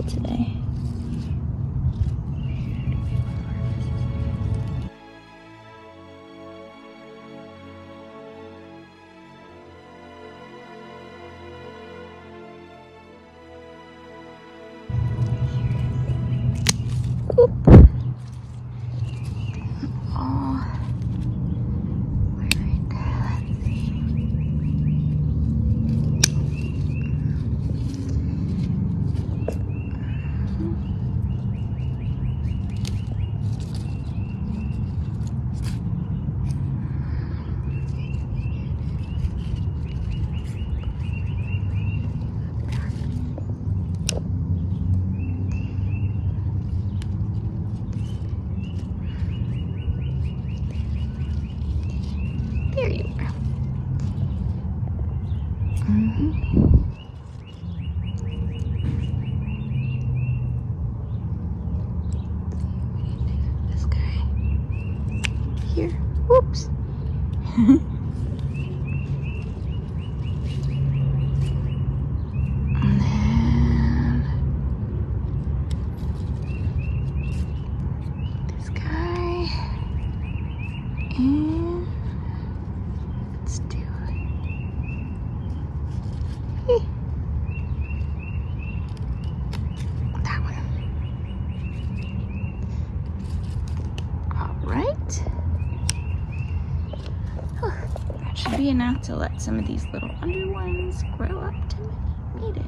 still today. Oop. Oh. Alright, let's see. There you are. This guy here. Whoops. And then this guy. And let's do that one. All right. That should be enough to let some of these little under ones grow up to meet it.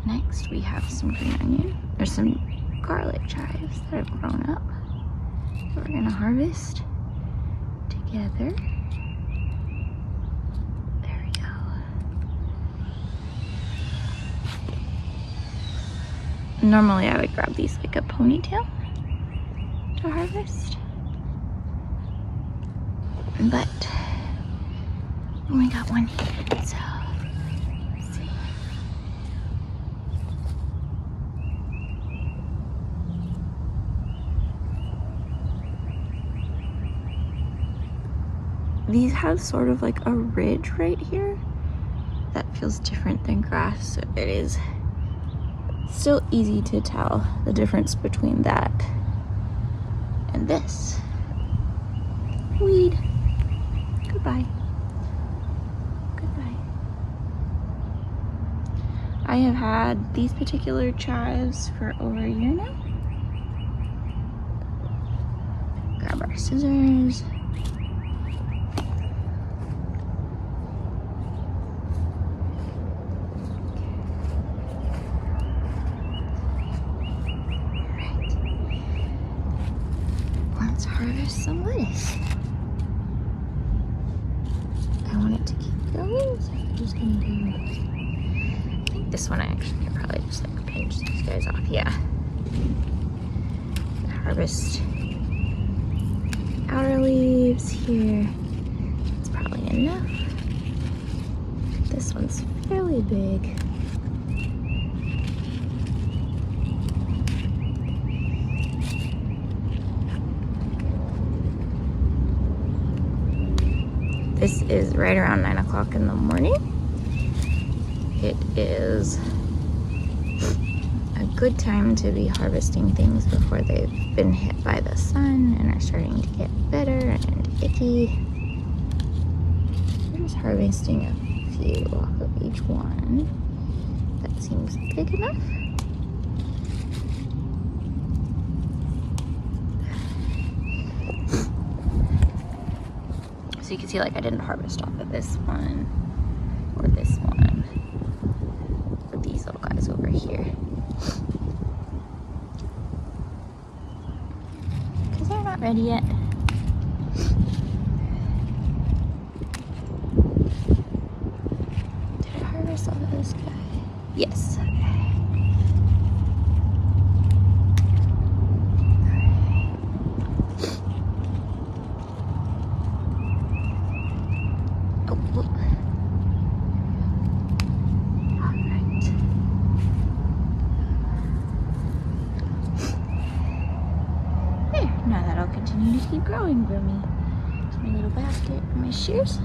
Next, we have some green onion. There's some garlic chives that have grown up that we're gonna harvest together. There we go. Normally I would grab these like a ponytail to harvest, but only got one here, so let's see. These have sort of like a ridge right here that feels different than grass, so it is still easy to tell the difference between that and this. Weed. Goodbye. Goodbye. I have had these particular chives for over a year now. Grab our scissors. Let's harvest some lettuce. I want it to keep going, so I'm just gonna do, I think this one I actually could probably just like pinch these guys off. Yeah. Harvest outer leaves here. It's probably enough. This one's fairly big. This is right around 9 o'clock in the morning. It is a good time to be harvesting things before they've been hit by the sun and are starting to get better and icky. We're just harvesting a few off of each one. That seems big enough. So you can see, like, I didn't harvest off of this one or this one or these little guys over here because they're not ready yet. Did I harvest off of this guy? Yes. Now that'll continue to keep growing for me. Here's my little basket and my shears.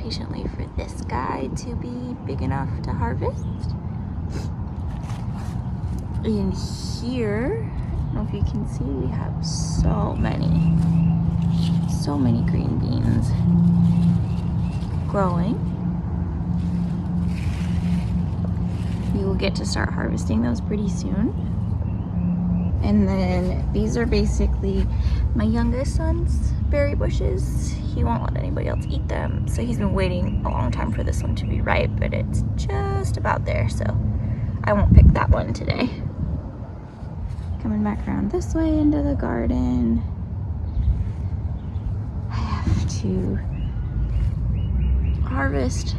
patiently for this guy to be big enough to harvest. In here, I don't know if you can see, we have so many green beans growing. We will get to start harvesting those pretty soon. And then these are basically my youngest son's berry bushes. He won't let anybody else eat them, so he's been waiting a long time for this one to be ripe, but it's just about there, so I won't pick that one today. Coming back around this way into the garden, I have to harvest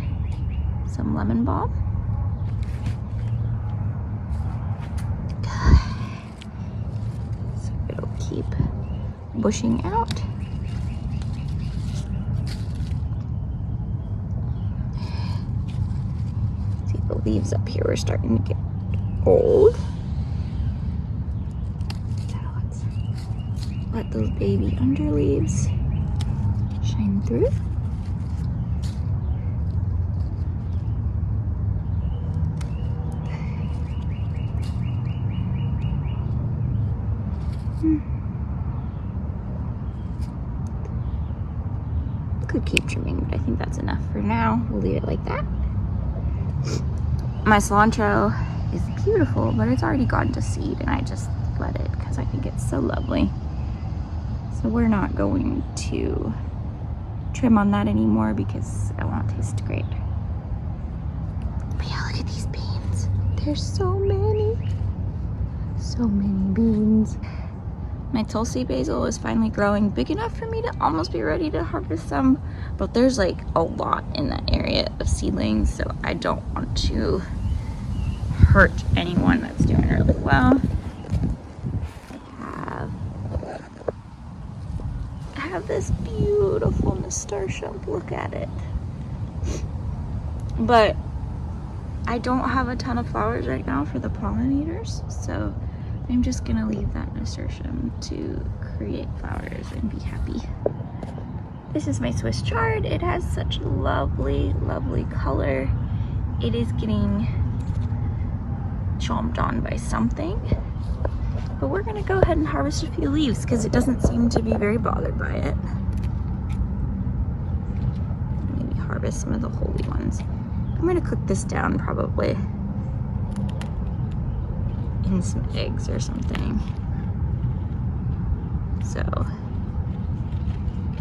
some lemon balm. So it'll keep bushing out. See, the leaves up here are starting to get old. So let's let those baby underleaves shine through. Could keep trimming, but I think that's enough for now. We'll leave it like that. My cilantro is beautiful, but it's already gone to seed, and I just let it because I think it's so lovely. So we're not going to trim on that anymore because it won't taste great. But yeah, look at these beans. There's so many beans. My Tulsi basil is finally growing big enough for me to almost be ready to harvest some, but there's like a lot in that area of seedlings, so I don't want to hurt anyone that's doing really well. I have this beautiful nasturtium, look at it. But I don't have a ton of flowers right now for the pollinators, so I'm just gonna leave that nasturtium to create flowers and be happy. This is my Swiss chard. It has such lovely, lovely color. It is getting chomped on by something, but we're gonna go ahead and harvest a few leaves because it doesn't seem to be very bothered by it. Maybe harvest some of the holy ones. I'm gonna cook this down probably in some eggs or something, so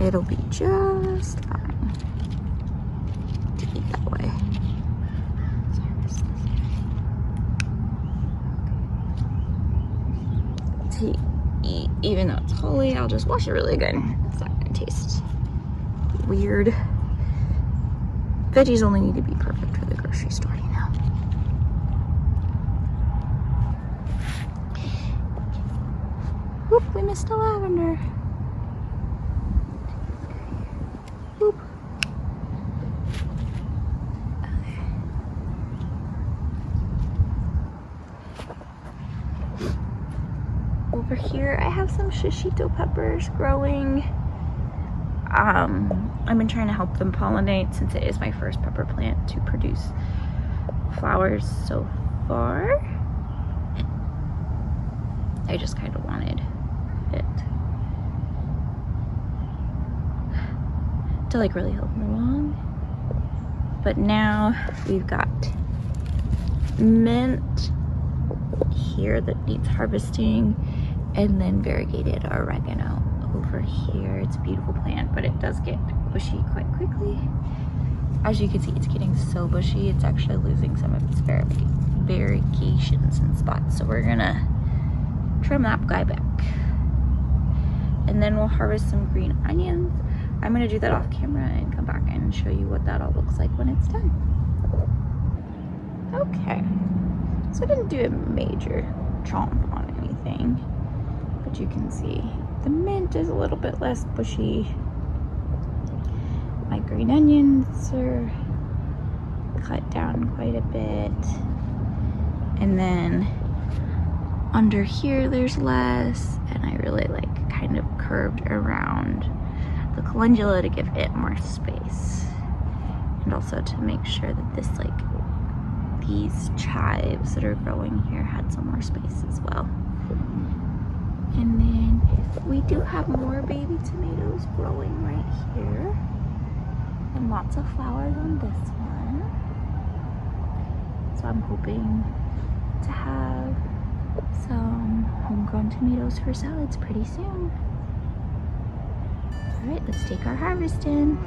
it'll be just fine to eat that way. To eat, even though it's holy, I'll just wash it really good. It's not gonna taste weird. Veggies only need to be perfect for the grocery store, you know. Whoop, we missed a lavender. Whoop. Okay. Over here, I have some shishito peppers growing. I've been trying to help them pollinate since it is my first pepper plant to produce flowers so far. I just kind of wanted it to like really help them along. But now we've got mint here that needs harvesting, and then variegated oregano over here. It's a beautiful plant, but it does get bushy quite quickly. As you can see, it's getting so bushy, it's actually losing some of its variegations and spots. So we're gonna trim that guy back. And then we'll harvest some green onions. I'm gonna do that off camera and come back and show you what that all looks like when it's done. Okay, so I didn't do a major chomp on anything, but you can see the mint is a little bit less bushy. My green onions are cut down quite a bit. And then under here there's less, and I really like kind of curved around the calendula to give it more space. And also to make sure that this, like, these chives that are growing here had some more space as well. And then we do have more baby tomatoes growing right here. And lots of flowers on this one. So I'm hoping to have some homegrown tomatoes for salads pretty soon. All right, let's take our harvest in.